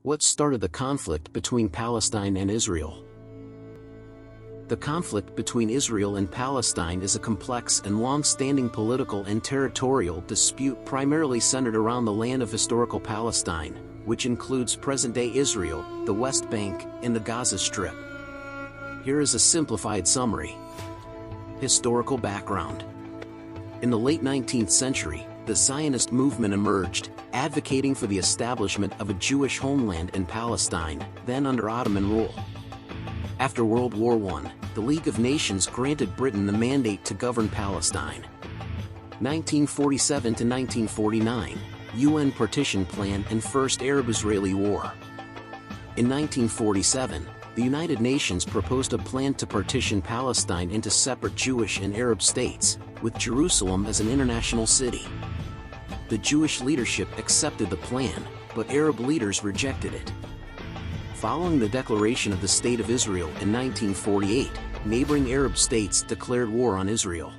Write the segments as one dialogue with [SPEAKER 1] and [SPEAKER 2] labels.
[SPEAKER 1] What started the conflict between Palestine and Israel? The conflict between Israel and Palestine is a complex and long-standing political and territorial dispute primarily centered around the land of historical Palestine, which includes present-day Israel, the West Bank, and the Gaza Strip. Here is a simplified summary. Historical background. In the late 19th century, the Zionist movement emerged, advocating for the establishment of a Jewish homeland in Palestine, then under Ottoman rule. After World War I, the League of Nations granted Britain the mandate to govern Palestine. 1947 to 1949, UN Partition Plan and First Arab-Israeli War. In 1947, the United Nations proposed a plan to partition Palestine into separate Jewish and Arab states, with Jerusalem as an international city. The Jewish leadership accepted the plan, but Arab leaders rejected it. Following the declaration of the State of Israel in 1948, neighboring Arab states declared war on Israel.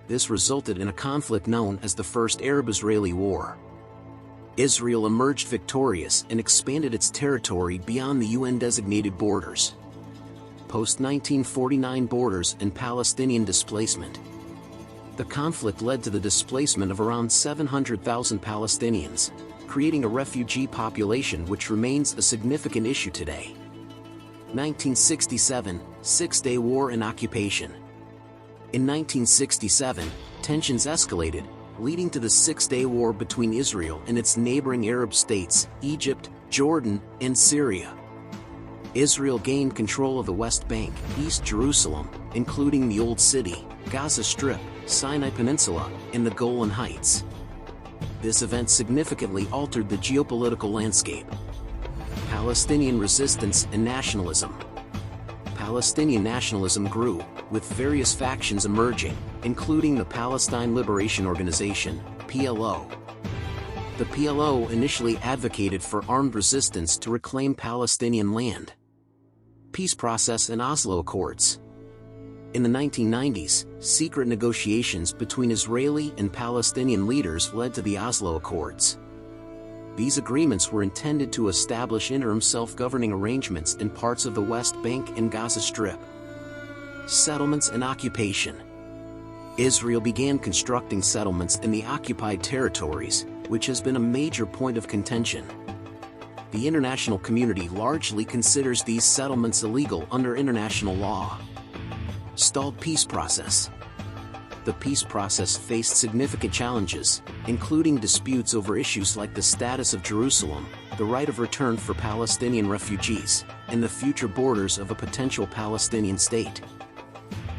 [SPEAKER 1] This resulted in a conflict known as the First Arab-Israeli War. Israel emerged victorious and expanded its territory beyond the UN-designated borders. Post-1949 borders and Palestinian displacement. The conflict led to the displacement of around 700,000 Palestinians, creating a refugee population which remains a significant issue today. 1967, Six-Day War and Occupation. In 1967, tensions escalated, leading to the Six-Day War between Israel and its neighboring Arab states, Egypt, Jordan, and Syria. Israel gained control of the West Bank, East Jerusalem, including the Old City, Gaza Strip, Sinai Peninsula, and the Golan Heights. This event significantly altered the geopolitical landscape. Palestinian resistance and nationalism. Palestinian nationalism grew, with various factions emerging, including the Palestine Liberation Organization, PLO. The PLO initially advocated for armed resistance to reclaim Palestinian land. Peace process and Oslo Accords. In the 1990s, secret negotiations between Israeli and Palestinian leaders led to the Oslo Accords. These agreements were intended to establish interim self-governing arrangements in parts of the West Bank and Gaza Strip. Settlements and occupation. Israel began constructing settlements in the occupied territories, which has been a major point of contention. The international community largely considers these settlements illegal under international law. Stalled peace process. The peace process faced significant challenges, including disputes over issues like the status of Jerusalem, the right of return for Palestinian refugees, and the future borders of a potential Palestinian state.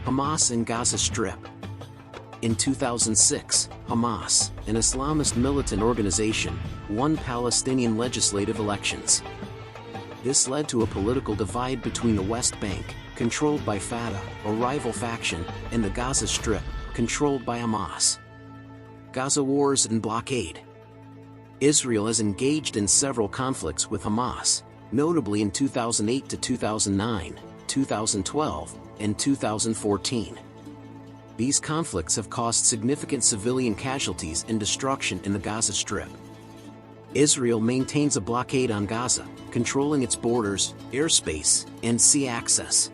[SPEAKER 1] Hamas and Gaza Strip. In 2006, Hamas, an Islamist militant organization, won Palestinian legislative elections. This led to a political divide between the West Bank, controlled by Fatah, a rival faction, and the Gaza Strip, controlled by Hamas. Gaza wars and blockade. Israel has engaged in several conflicts with Hamas, notably in 2008 to 2009, 2012, and 2014. These conflicts have caused significant civilian casualties and destruction in the Gaza Strip. Israel maintains a blockade on Gaza, controlling its borders, airspace, and sea access.